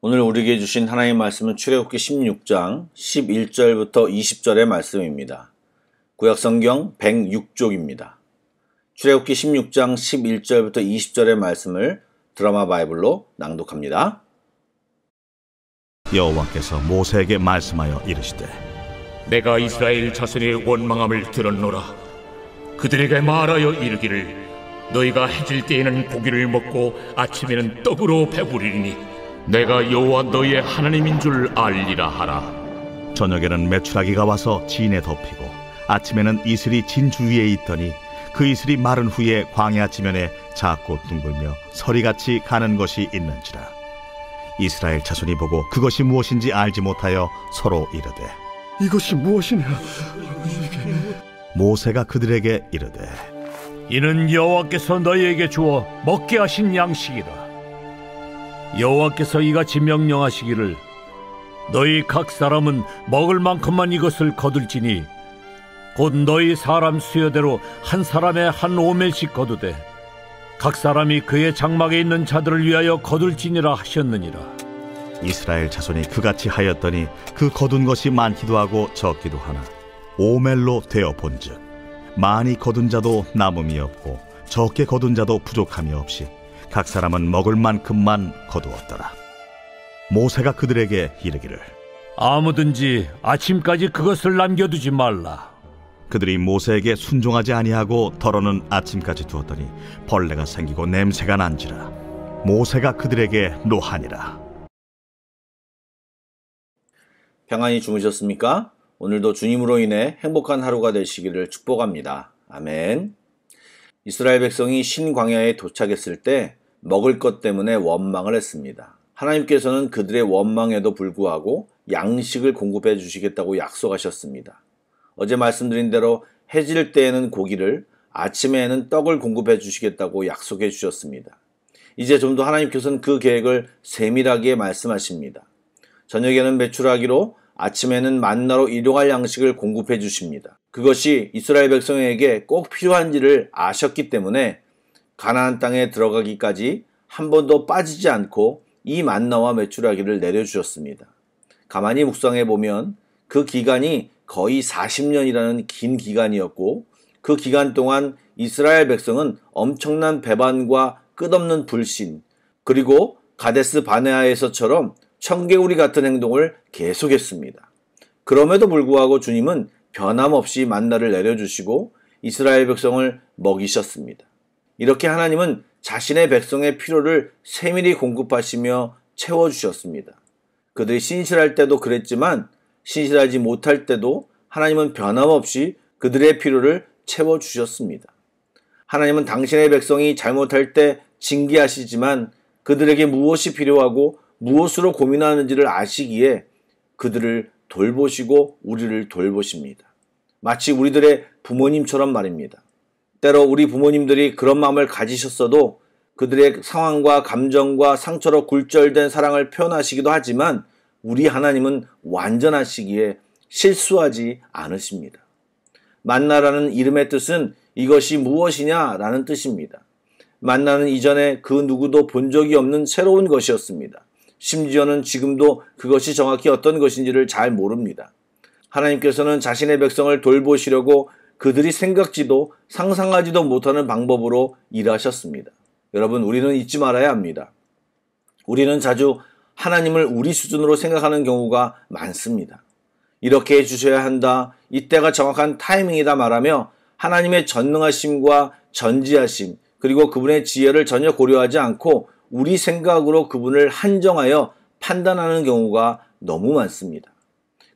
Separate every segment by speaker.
Speaker 1: 오늘 우리에게 주신 하나님의 말씀은 출애굽기 16장 11절부터 20절의 말씀입니다. 구약성경 106쪽입니다. 출애굽기 16장 11절부터 20절의 말씀을 드라마 바이블로 낭독합니다.
Speaker 2: 여호와께서 모세에게 말씀하여 이르시되
Speaker 3: 내가 이스라엘 자손의 원망함을 들었노라. 그들에게 말하여 이르기를 너희가 해질 때에는 고기를 먹고 아침에는 떡으로 배부리니 내가 여호와 너희의 하나님인 줄 알리라 하라.
Speaker 2: 저녁에는 메추라기가 와서 진에 덮이고 아침에는 이슬이 진 주위에 있더니 그 이슬이 마른 후에 광야 지면에 작고 둥글며 서리같이 가는 것이 있는지라. 이스라엘 자손이 보고 그것이 무엇인지 알지 못하여 서로 이르되
Speaker 4: 이것이 무엇이냐?
Speaker 2: 모세가 그들에게 이르되
Speaker 5: 이는 여호와께서 너희에게 주어 먹게 하신 양식이라. 여호와께서 이같이 명령하시기를 너희 각 사람은 먹을 만큼만 이것을 거둘지니 곧 너희 사람 수여대로 한 사람에 한 오멜씩 거두되 각 사람이 그의 장막에 있는 자들을 위하여 거둘지니라 하셨느니라.
Speaker 2: 이스라엘 자손이 그같이 하였더니 그 거둔 것이 많기도 하고 적기도 하나 오멜로 되어 본즉 많이 거둔 자도 남음이 없고 적게 거둔 자도 부족함이 없이 각 사람은 먹을 만큼만 거두었더라. 모세가 그들에게 이르기를
Speaker 5: 아무든지 아침까지 그것을 남겨두지 말라.
Speaker 2: 그들이 모세에게 순종하지 아니하고 덜어는 아침까지 두었더니 벌레가 생기고 냄새가 난지라. 모세가 그들에게 노하니라.
Speaker 1: 평안히 주무셨습니까? 오늘도 주님으로 인해 행복한 하루가 되시기를 축복합니다. 아멘. 이스라엘 백성이 신광야에 도착했을 때 먹을 것 때문에 원망을 했습니다. 하나님께서는 그들의 원망에도 불구하고 양식을 공급해 주시겠다고 약속하셨습니다. 어제 말씀드린 대로 해질 때에는 고기를, 아침에는 떡을 공급해 주시겠다고 약속해 주셨습니다. 이제 좀 더 하나님께서는 그 계획을 세밀하게 말씀하십니다. 저녁에는 메추라기로, 아침에는 만나로 일용할 양식을 공급해 주십니다. 그것이 이스라엘 백성에게 꼭 필요한지를 아셨기 때문에 가나안 땅에 들어가기까지 한 번도 빠지지 않고 이 만나와 메추라기를 내려주셨습니다. 가만히 묵상해 보면 그 기간이 거의 40년이라는 긴 기간이었고 그 기간 동안 이스라엘 백성은 엄청난 배반과 끝없는 불신, 그리고 가데스 바네아에서처럼 청개구리 같은 행동을 계속했습니다. 그럼에도 불구하고 주님은 변함없이 만나를 내려주시고 이스라엘 백성을 먹이셨습니다. 이렇게 하나님은 자신의 백성의 필요를 세밀히 공급하시며 채워주셨습니다. 그들이 신실할 때도 그랬지만 신실하지 못할 때도 하나님은 변함없이 그들의 필요를 채워주셨습니다. 하나님은 당신의 백성이 잘못할 때 징계하시지만 그들에게 무엇이 필요하고 무엇으로 고민하는지를 아시기에 그들을 돌보시고 우리를 돌보십니다. 마치 우리들의 부모님처럼 말입니다. 때로 우리 부모님들이 그런 마음을 가지셨어도 그들의 상황과 감정과 상처로 굴절된 사랑을 표현하시기도 하지만 우리 하나님은 완전하시기에 실수하지 않으십니다. 만나라는 이름의 뜻은 이것이 무엇이냐라는 뜻입니다. 만나는 이전에 그 누구도 본 적이 없는 새로운 것이었습니다. 심지어는 지금도 그것이 정확히 어떤 것인지를 잘 모릅니다. 하나님께서는 자신의 백성을 돌보시려고 그들이 생각지도 상상하지도 못하는 방법으로 일하셨습니다. 여러분, 우리는 잊지 말아야 합니다. 우리는 자주 하나님을 우리 수준으로 생각하는 경우가 많습니다. 이렇게 해주셔야 한다, 이때가 정확한 타이밍이다 말하며 하나님의 전능하심과 전지하심, 그리고 그분의 지혜를 전혀 고려하지 않고 우리 생각으로 그분을 한정하여 판단하는 경우가 너무 많습니다.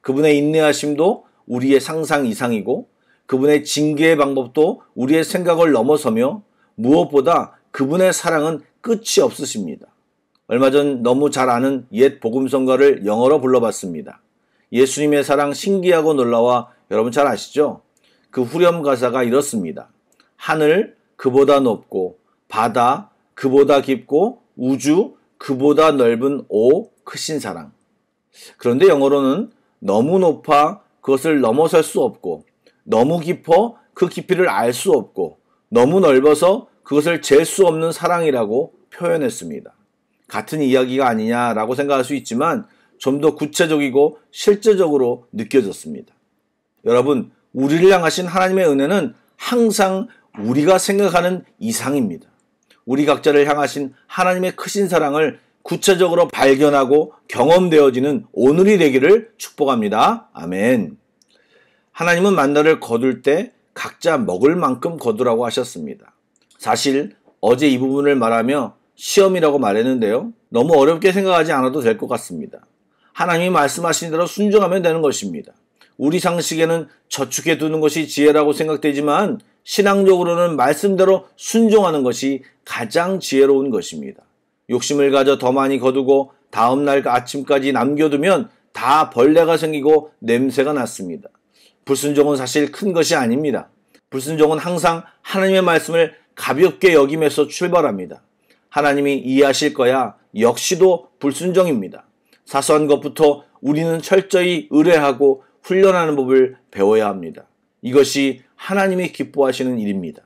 Speaker 1: 그분의 인내하심도 우리의 상상 이상이고 그분의 징계의 방법도 우리의 생각을 넘어서며 무엇보다 그분의 사랑은 끝이 없으십니다. 얼마 전 너무 잘 아는 옛 복음성가를 영어로 불러봤습니다. 예수님의 사랑 신기하고 놀라워 여러분 잘 아시죠? 그 후렴 가사가 이렇습니다. 하늘 그보다 높고 바다 그보다 깊고 우주 그보다 넓은 오 크신 사랑. 그런데 영어로는 너무 높아 그것을 넘어설 수 없고 너무 깊어 그 깊이를 알 수 없고 너무 넓어서 그것을 잴 수 없는 사랑이라고 표현했습니다. 같은 이야기가 아니냐라고 생각할 수 있지만 좀 더 구체적이고 실제적으로 느껴졌습니다. 여러분, 우리를 향하신 하나님의 은혜는 항상 우리가 생각하는 이상입니다. 우리 각자를 향하신 하나님의 크신 사랑을 구체적으로 발견하고 경험되어지는 오늘이 되기를 축복합니다. 아멘. 하나님은 만나를 거둘 때 각자 먹을 만큼 거두라고 하셨습니다. 사실 어제 이 부분을 말하며 시험이라고 말했는데요. 너무 어렵게 생각하지 않아도 될 것 같습니다. 하나님이 말씀하신 대로 순종하면 되는 것입니다. 우리 상식에는 저축해 두는 것이 지혜라고 생각되지만 신앙적으로는 말씀대로 순종하는 것이 가장 지혜로운 것입니다. 욕심을 가져 더 많이 거두고 다음날 아침까지 남겨두면 다 벌레가 생기고 냄새가 났습니다. 불순종은 사실 큰 것이 아닙니다. 불순종은 항상 하나님의 말씀을 가볍게 여김에서 출발합니다. 하나님이 이해하실 거야 역시도 불순종입니다. 사소한 것부터 우리는 철저히 의뢰하고 훈련하는 법을 배워야 합니다. 이것이 하나님이 기뻐하시는 일입니다.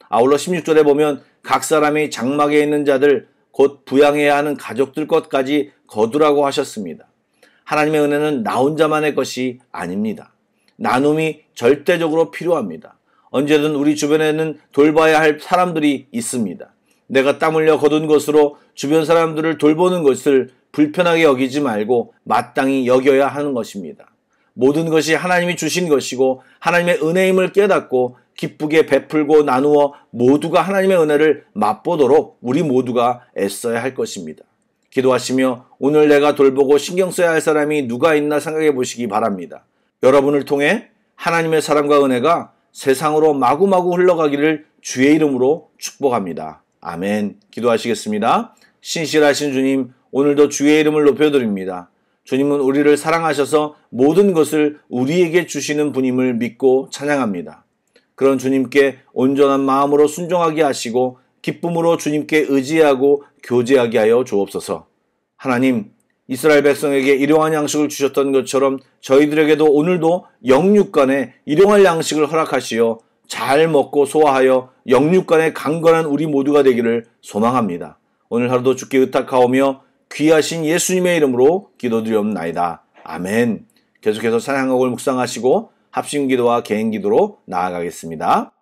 Speaker 1: 아울러 16절에 보면 각 사람이 장막에 있는 자들 곧 부양해야 하는 가족들 것까지 거두라고 하셨습니다. 하나님의 은혜는 나 혼자만의 것이 아닙니다. 나눔이 절대적으로 필요합니다. 언제든 우리 주변에는 돌봐야 할 사람들이 있습니다. 내가 땀 흘려 거둔 것으로 주변 사람들을 돌보는 것을 불편하게 여기지 말고 마땅히 여겨야 하는 것입니다. 모든 것이 하나님이 주신 것이고 하나님의 은혜임을 깨닫고 기쁘게 베풀고 나누어 모두가 하나님의 은혜를 맛보도록 우리 모두가 애써야 할 것입니다. 기도하시며 오늘 내가 돌보고 신경 써야 할 사람이 누가 있나 생각해 보시기 바랍니다. 여러분을 통해 하나님의 사랑과 은혜가 세상으로 마구마구 흘러가기를 주의 이름으로 축복합니다. 아멘. 기도하시겠습니다. 신실하신 주님, 오늘도 주의 이름을 높여드립니다. 주님은 우리를 사랑하셔서 모든 것을 우리에게 주시는 분임을 믿고 찬양합니다. 그런 주님께 온전한 마음으로 순종하게 하시고 기쁨으로 주님께 의지하고 교제하게 하여 주옵소서. 하나님, 이스라엘 백성에게 일용할 양식을 주셨던 것처럼 저희들에게도 오늘도 영육간에 일용할 양식을 허락하시어 잘 먹고 소화하여 영육간에 강건한 우리 모두가 되기를 소망합니다. 오늘 하루도 주께 의탁하오며 귀하신 예수님의 이름으로 기도드리옵나이다. 아멘. 계속해서 찬양곡을 묵상하시고 합심기도와 개인기도로 나아가겠습니다.